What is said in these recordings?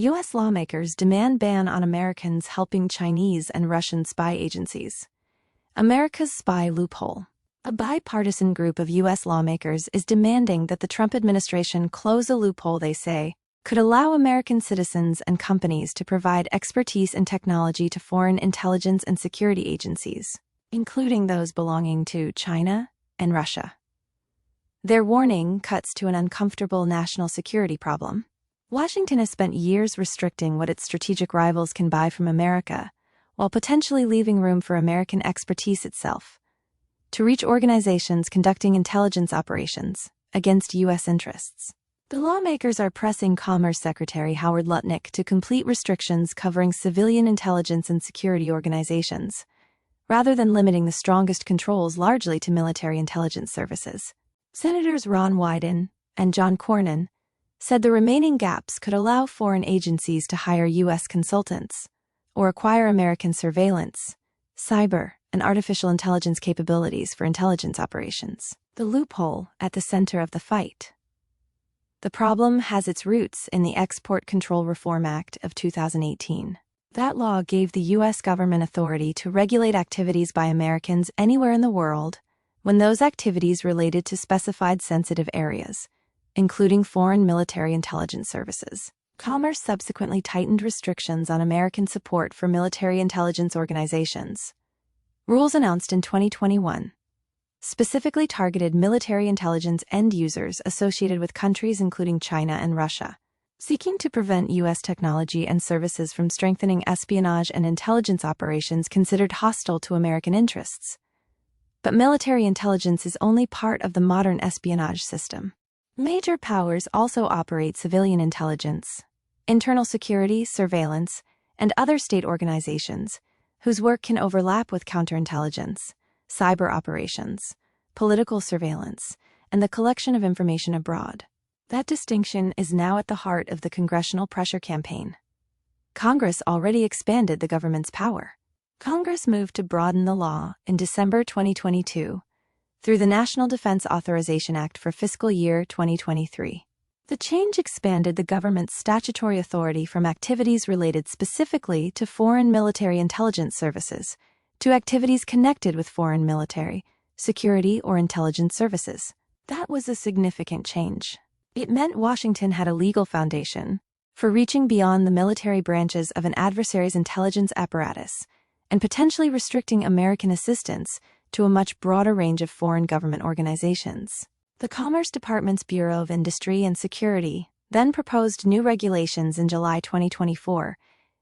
U.S. lawmakers demand ban on Americans helping Chinese and Russian spy agencies. America's Spy Loophole. A bipartisan group of U.S. lawmakers is demanding that the Trump administration close a loophole they say could allow American citizens and companies to provide expertise and technology to foreign intelligence and security agencies, including those belonging to China and Russia. Their warning cuts to an uncomfortable national security problem. Washington has spent years restricting what its strategic rivals can buy from America, while potentially leaving room for American expertise itself to reach organizations conducting intelligence operations against U.S. interests. The lawmakers are pressing Commerce Secretary Howard Lutnick to complete restrictions covering civilian intelligence and security organizations, rather than limiting the strongest controls largely to military intelligence services. Senators Ron Wyden and John Cornyn said the remaining gaps could allow foreign agencies to hire U.S. consultants or acquire American surveillance, cyber, and artificial intelligence capabilities for intelligence operations. The loophole at the center of the fight. The problem has its roots in the Export Control Reform Act of 2018. That law gave the U.S. government authority to regulate activities by Americans anywhere in the world when those activities related to specified sensitive areas, including foreign military intelligence services. Commerce subsequently tightened restrictions on American support for military intelligence organizations. Rules announced in 2021 specifically targeted military intelligence end users associated with countries including China and Russia, seeking to prevent U.S. technology and services from strengthening espionage and intelligence operations considered hostile to American interests. But military intelligence is only part of the modern espionage system. Major powers also operate civilian intelligence, internal security, surveillance, and other state organizations whose work can overlap with counterintelligence, cyber operations, political surveillance, and the collection of information abroad. That distinction is now at the heart of the congressional pressure campaign. Congress already expanded the government's power. Congress moved to broaden the law in December 2022 through the National Defense Authorization Act for fiscal year 2023. The change expanded the government's statutory authority from activities related specifically to foreign military intelligence services to activities connected with foreign military, security, or intelligence services. That was a significant change. It meant Washington had a legal foundation for reaching beyond the military branches of an adversary's intelligence apparatus and potentially restricting American assistance to a much broader range of foreign government organizations. The Commerce Department's Bureau of Industry and Security then proposed new regulations in July 2024,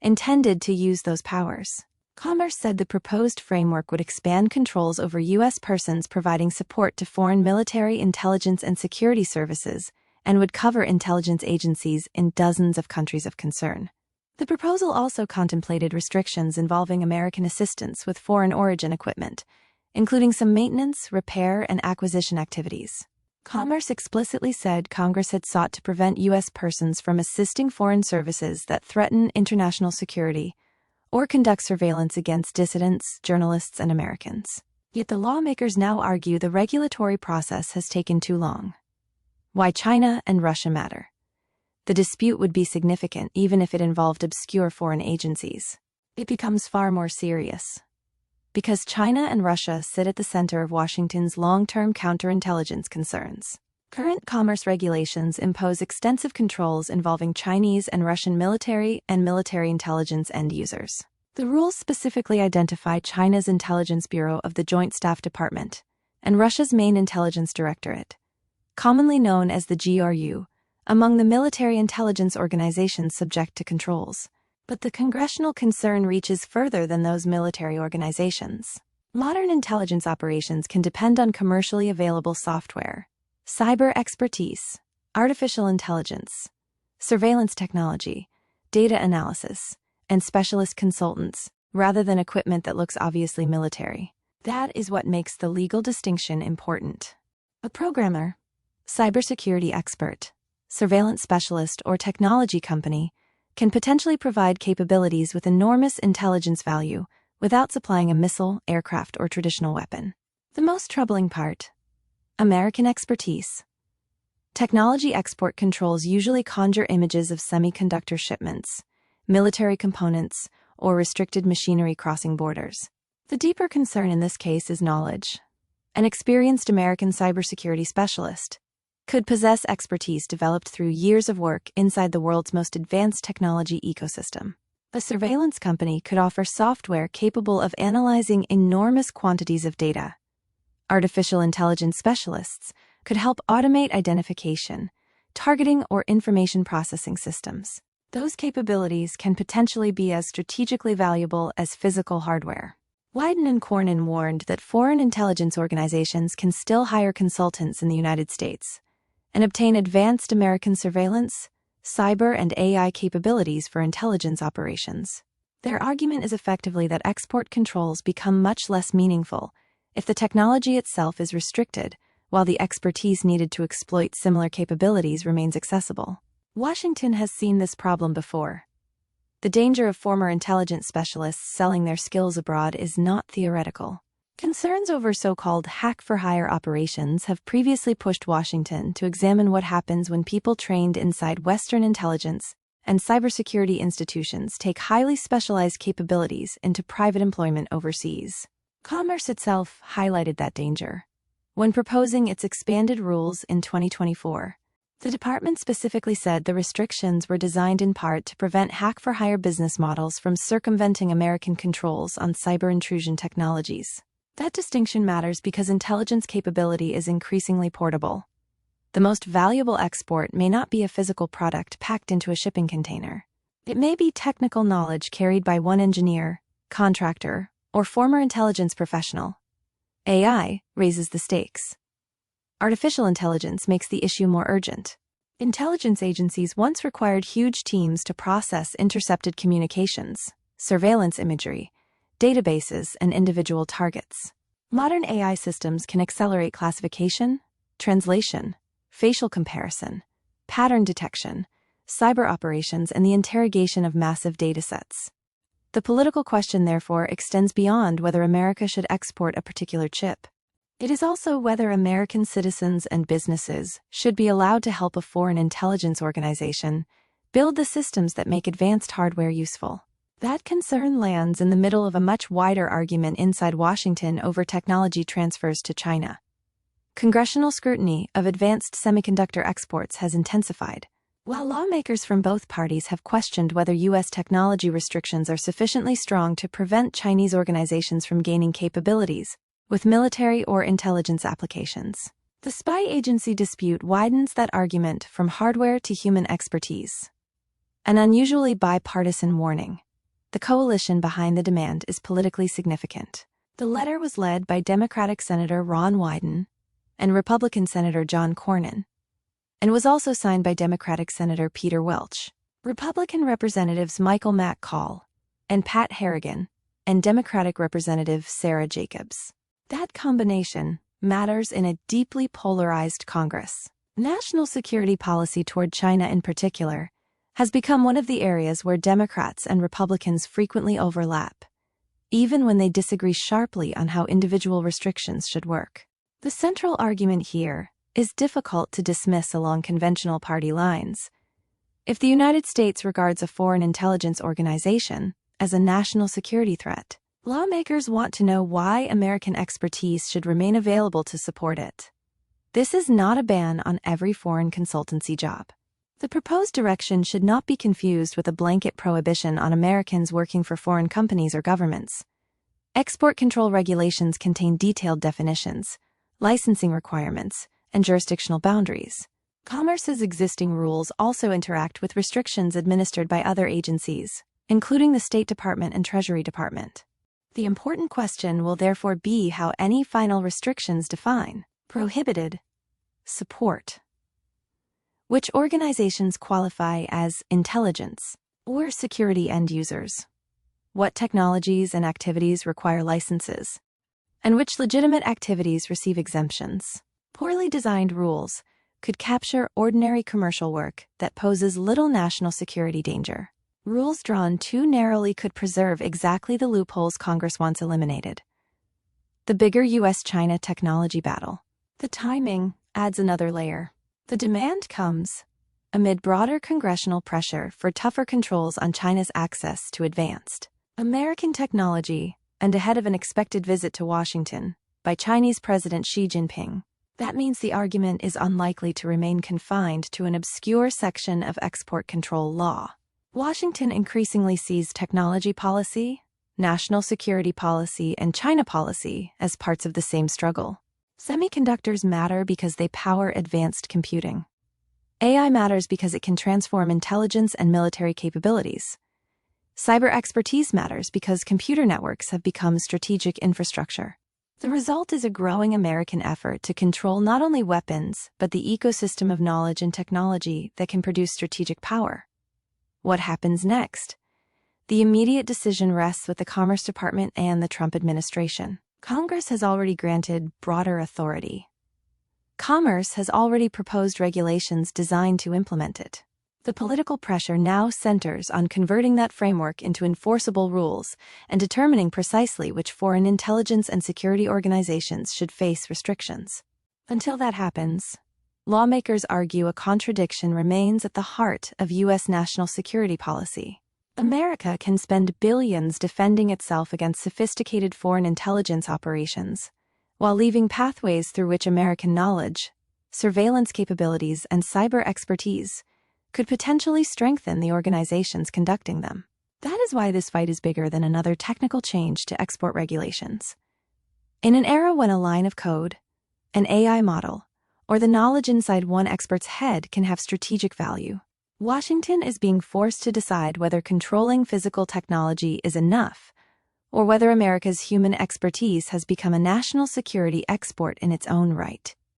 intended to use those powers. Commerce said the proposed framework would expand controls over U.S. persons providing support to foreign military intelligence and security services and would cover intelligence agencies in dozens of countries of concern. The proposal also contemplated restrictions involving American assistance with foreign origin equipment, including some maintenance, repair, and acquisition activities. Commerce explicitly said Congress had sought to prevent U.S. persons from assisting foreign services that threaten international security or conduct surveillance against dissidents, journalists, and Americans. Yet the lawmakers now argue the regulatory process has taken too long. Why China and Russia matter. The dispute would be significant even if it involved obscure foreign agencies. It becomes far more serious because China and Russia sit at the center of Washington's long-term counterintelligence concerns. Current commerce regulations impose extensive controls involving Chinese and Russian military and military intelligence end users. The rules specifically identify China's Intelligence Bureau of the Joint Staff Department and Russia's main intelligence directorate, commonly known as the GRU, among the military intelligence organizations subject to controls. But the congressional concern reaches further than those military organizations. Modern intelligence operations can depend on commercially available software, cyber expertise, artificial intelligence, surveillance technology, data analysis, and specialist consultants, rather than equipment that looks obviously military. That is what makes the legal distinction important. A programmer, cybersecurity expert, surveillance specialist, or technology company can potentially provide capabilities with enormous intelligence value without supplying a missile, aircraft, or traditional weapon. The most troubling part: American expertise. Technology export controls usually conjure images of semiconductor shipments, military components, or restricted machinery crossing borders. The deeper concern in this case is knowledge. An experienced American cybersecurity specialist could possess expertise developed through years of work inside the world's most advanced technology ecosystem. A surveillance company could offer software capable of analyzing enormous quantities of data. Artificial intelligence specialists could help automate identification, targeting, or information processing systems. Those capabilities can potentially be as strategically valuable as physical hardware. Wyden and Cornyn warned that foreign intelligence organizations can still hire consultants in the United States and obtain advanced American surveillance, cyber, and AI capabilities for intelligence operations. Their argument is effectively that export controls become much less meaningful if the technology itself is restricted, while the expertise needed to exploit similar capabilities remains accessible. Washington has seen this problem before. The danger of former intelligence specialists selling their skills abroad is not theoretical. Concerns over so-called hack-for-hire operations have previously pushed Washington to examine what happens when people trained inside Western intelligence and cybersecurity institutions take highly specialized capabilities into private employment overseas. Commerce itself highlighted that danger when proposing its expanded rules in 2024. The department specifically said the restrictions were designed in part to prevent hack-for-hire business models from circumventing American controls on cyber intrusion technologies. That distinction matters because intelligence capability is increasingly portable. The most valuable export may not be a physical product packed into a shipping container. It may be technical knowledge carried by one engineer, contractor, or former intelligence professional. AI raises the stakes. Artificial intelligence makes the issue more urgent. Intelligence agencies once required huge teams to process intercepted communications, surveillance imagery, databases, and individual targets. Modern AI systems can accelerate classification, translation, facial comparison, pattern detection, cyber operations, and the interrogation of massive datasets. The political question, therefore, extends beyond whether America should export a particular chip. It is also whether American citizens and businesses should be allowed to help a foreign intelligence organization build the systems that make advanced hardware useful. That concern lands in the middle of a much wider argument inside Washington over technology transfers to China. Congressional scrutiny of advanced semiconductor exports has intensified. While lawmakers from both parties have questioned whether U.S. technology restrictions are sufficiently strong to prevent Chinese organizations from gaining capabilities with military or intelligence applications, the spy agency dispute widens that argument from hardware to human expertise. An unusually bipartisan warning. The coalition behind the demand is politically significant. The letter was led by Democratic Senator Ron Wyden and Republican Senator John Cornyn, and was also signed by Democratic Senator Peter Welch, Republican Representatives Michael McCall and Pat Harrigan, and Democratic Representative Sarah Jacobs. That combination matters in a deeply polarized Congress. National security policy toward China in particular has become one of the areas where Democrats and Republicans frequently overlap, even when they disagree sharply on how individual restrictions should work. The central argument here is difficult to dismiss along conventional party lines. If the United States regards a foreign intelligence organization as a national security threat, lawmakers want to know why American expertise should remain available to support it. This is not a ban on every foreign consultancy job. The proposed direction should not be confused with a blanket prohibition on Americans working for foreign companies or governments. Export control regulations contain detailed definitions, licensing requirements, and jurisdictional boundaries. Commerce's existing rules also interact with restrictions administered by other agencies, including the State Department and Treasury Department. The important question will therefore be how any final restrictions define prohibited, support, which organizations qualify as intelligence or security end users, what technologies and activities require licenses, and which legitimate activities receive exemptions. Poorly designed rules could capture ordinary commercial work that poses little national security danger. Rules drawn too narrowly could preserve exactly the loopholes Congress wants eliminated. The bigger U.S.-China technology battle. The timing adds another layer. The demand comes amid broader congressional pressure for tougher controls on China's access to advanced American technology, and ahead of an expected visit to Washington by Chinese President Xi Jinping. That means the argument is unlikely to remain confined to an obscure section of export control law. Washington increasingly sees technology policy, national security policy, and China policy as parts of the same struggle. Semiconductors matter because they power advanced computing. AI matters because it can transform intelligence and military capabilities. Cyber expertise matters because computer networks have become strategic infrastructure. The result is a growing American effort to control not only weapons, but the ecosystem of knowledge and technology that can produce strategic power. What happens next? The immediate decision rests with the Commerce Department and the Trump administration. Congress has already granted broader authority. Commerce has already proposed regulations designed to implement it. The political pressure now centers on converting that framework into enforceable rules and determining precisely which foreign intelligence and security organizations should face restrictions. Until that happens, lawmakers argue a contradiction remains at the heart of U.S. national security policy. America can spend billions defending itself against sophisticated foreign intelligence operations, while leaving pathways through which American knowledge, surveillance capabilities, and cyber expertise could potentially strengthen the organizations conducting them. That is why this fight is bigger than another technical change to export regulations. In an era when a line of code, an AI model, or the knowledge inside one expert's head can have strategic value, Washington is being forced to decide whether controlling physical technology is enough, or whether America's human expertise has become a national security export in its own right.